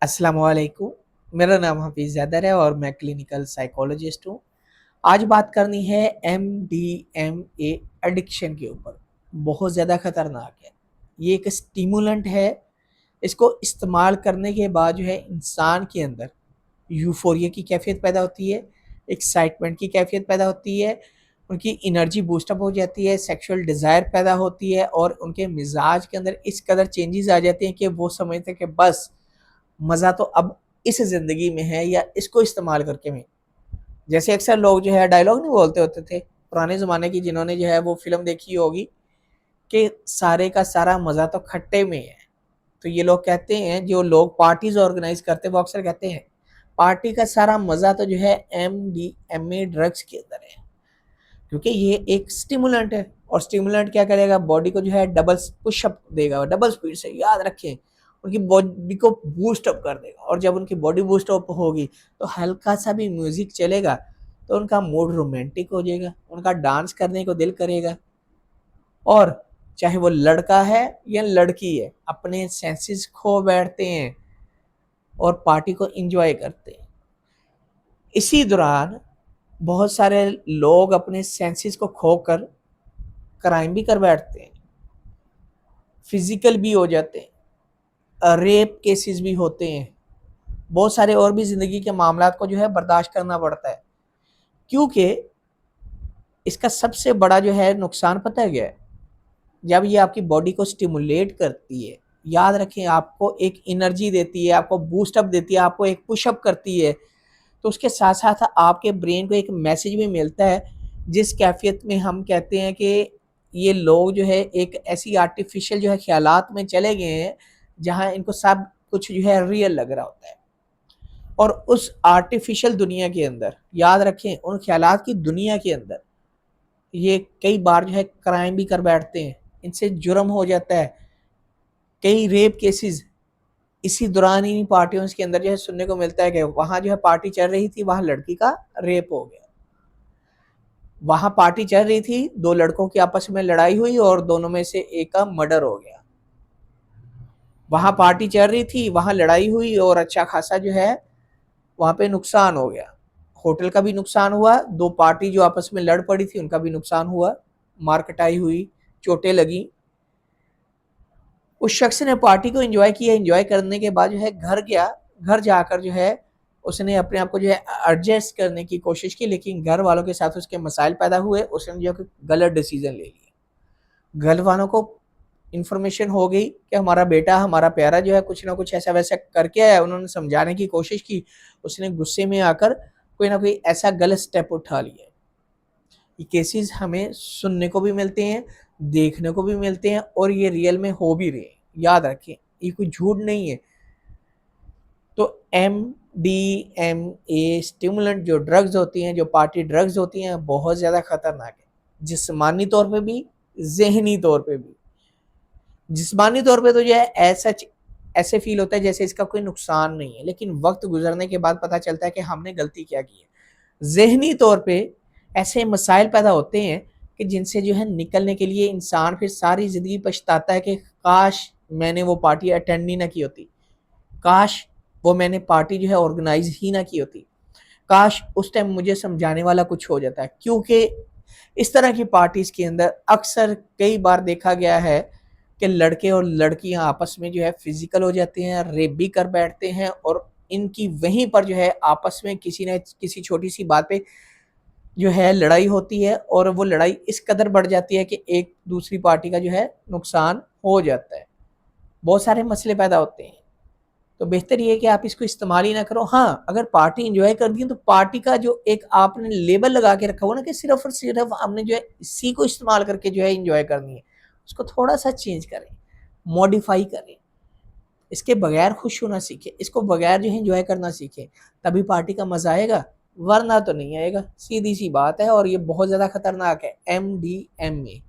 अस्सलाम वालेकुम। मेरा नाम हफीज़ ज़ैदर है और मैं क्लिनिकल साइकोलॉजिस्ट हूँ। आज बात करनी है एमडीएमए एडिक्शन के ऊपर। बहुत ज़्यादा ख़तरनाक है। ये एक स्टिमुलेंट है। इसको इस्तेमाल करने के बाद जो है इंसान के अंदर यूफ़ोरिया की कैफ़ियत पैदा होती है, एक्साइटमेंट की कैफ़ियत पैदा होती है, उनकी एनर्जी बूस्ट अप हो जाती है, सेक्सुअल डिज़ायर पैदा होती है और उनके मिज़ाज के अंदर इस कदर चेंजेज़ आ जाते हैं कि वो समझते हैं कि बस मज़ा तो अब इस ज़िंदगी में है या इसको इस्तेमाल करके में। जैसे अक्सर लोग जो है डायलॉग नहीं बोलते होते थे पुराने ज़माने की, जिन्होंने जो है वो फ़िल्म देखी होगी कि सारे का सारा मज़ा तो खट्टे में है। तो ये लोग कहते हैं, जो लोग पार्टीज़ ऑर्गेनाइज़ करते हैं वो अक्सर कहते हैं पार्टी का सारा मज़ा तो जो है एमडीएमए ड्रग्स के अंदर है। क्योंकि ये एक स्टिमुलेंट है और स्टिमुलेंट क्या करेगा, बॉडी को जो है डबल पुशअप देगा, डबल स्पीड से, याद रखें, उनकी बॉडी को बूस्ट अप कर देगा। और जब उनकी बॉडी बूस्ट अप होगी तो हल्का सा भी म्यूजिक चलेगा तो उनका मूड रोमांटिक हो जाएगा, उनका डांस करने को दिल करेगा। और चाहे वो लड़का है या लड़की है, अपने सेंसेस खो बैठते हैं और पार्टी को एंजॉय करते हैं। इसी दौरान बहुत सारे लोग अपने सेंसेस को खोकर क्राइम भी कर बैठते हैं, फिजिकल भी हो जाते हैं, रेप केसेस भी होते हैं, बहुत सारे और भी ज़िंदगी के मामला को जो है बर्दाश्त करना पड़ता है। क्योंकि इसका सबसे बड़ा जो है नुकसान पता है क्या है? जब ये आपकी बॉडी को स्टिमुलेट करती है, याद रखें, आपको एक एनर्जी देती है, आपको बूस्ट अप देती है, आपको एक पुशअप करती है, तो उसके साथ साथ आपके ब्रेन को एक मैसेज भी मिलता है, जिस कैफियत में हम कहते हैं कि ये लोग जो है एक ऐसी आर्टिफिशियल जो है ख्यालात में चले गए हैं जहां इनको सब कुछ जो है रियल लग रहा होता है। और उस आर्टिफिशियल दुनिया के अंदर, याद रखें, उन ख्यालात की दुनिया के अंदर ये कई बार जो है क्राइम भी कर बैठते हैं, इनसे जुर्म हो जाता है। कई रेप केसेस इसी दौरान ही पार्टियों के अंदर जो है सुनने को मिलता है कि वहां जो है पार्टी चल रही थी, वहां लड़की का रेप हो गया। वहां पार्टी चल रही थी, दो लड़कों की आपस में लड़ाई हुई और दोनों में से एक का मर्डर हो गया। वहां पार्टी चल रही थी, वहां लड़ाई हुई और अच्छा खासा जो है वहां पे नुकसान हो गया। होटल का भी नुकसान हुआ, दो पार्टी जो आपस में लड़ पड़ी थी उनका भी नुकसान हुआ, मारकटाई हुई, चोटें लगी। उस शख्स ने पार्टी को एंजॉय किया, एंजॉय करने के बाद जो है घर गया। घर जाकर जो है उसने अपने आप को जो है एडजस्ट करने की कोशिश की, लेकिन घर वालों के साथ उसके मसाइल पैदा हुए। उसने जो है गलत डिसीजन ले लिया। घर वालों को इन्फॉर्मेशन हो गई कि हमारा बेटा, हमारा प्यारा जो है कुछ ना कुछ ऐसा वैसा करके आया। उन्होंने समझाने की कोशिश की, उसने गुस्से में आकर कोई ना कोई ऐसा गलत स्टेप उठा लिया। ये केसेस हमें सुनने को भी मिलते हैं, देखने को भी मिलते हैं और ये रियल में हो भी रहे हैं। याद रखें, ये कोई झूठ नहीं है। तो M D M A stimulant जो ड्रग्स होती हैं, जो पार्टी ड्रग्स होती हैं, बहुत ज़्यादा खतरनाक है, जिस्मानी तौर पे भी, जहनी तौर पे भी। जिस्मानी तौर पे तो जो है ऐसा ऐसे फील होता है जैसे इसका कोई नुकसान नहीं है, लेकिन वक्त गुजरने के बाद पता चलता है कि हमने गलती क्या की है। जहनी तौर पे ऐसे मसाइल पैदा होते हैं कि जिनसे जो है निकलने के लिए इंसान फिर सारी ज़िंदगी पछताता है कि काश मैंने वो पार्टी अटेंड ही ना की होती, काश वो मैंने पार्टी जो है ऑर्गेनाइज ही ना की होती, काश उस टाइम मुझे समझाने वाला कुछ हो जाता है। क्योंकि इस तरह की पार्टीज के अंदर अक्सर कई बार देखा गया है कि लड़के और लड़कियां आपस में जो है फिजिकल हो जाते हैं, रेप भी कर बैठते हैं और इनकी वहीं पर जो है आपस में किसी न किसी छोटी सी बात पे जो है लड़ाई होती है और वो लड़ाई इस कदर बढ़ जाती है कि एक दूसरी पार्टी का जो है नुकसान हो जाता है। बहुत सारे मसले पैदा होते हैं। तो बेहतर ये है कि आप इसको इस्तेमाल ही ना करो। हाँ, अगर पार्टी एंजॉय कर दी तो पार्टी का जो एक आपने लेबल लगा के रखा हुआ ना कि सिर्फ और सिर्फ आपने जो है इसी को इस्तेमाल करके जो है एंजॉय करनी है, उसको थोड़ा सा चेंज करें, मॉडिफाई करें। इसके बगैर खुश होना सीखें, इसको बगैर जो है एंजॉय करना सीखें, तभी पार्टी का मजा आएगा, वरना तो नहीं आएगा। सीधी सी बात है और ये बहुत ज्यादा खतरनाक है, MDMA।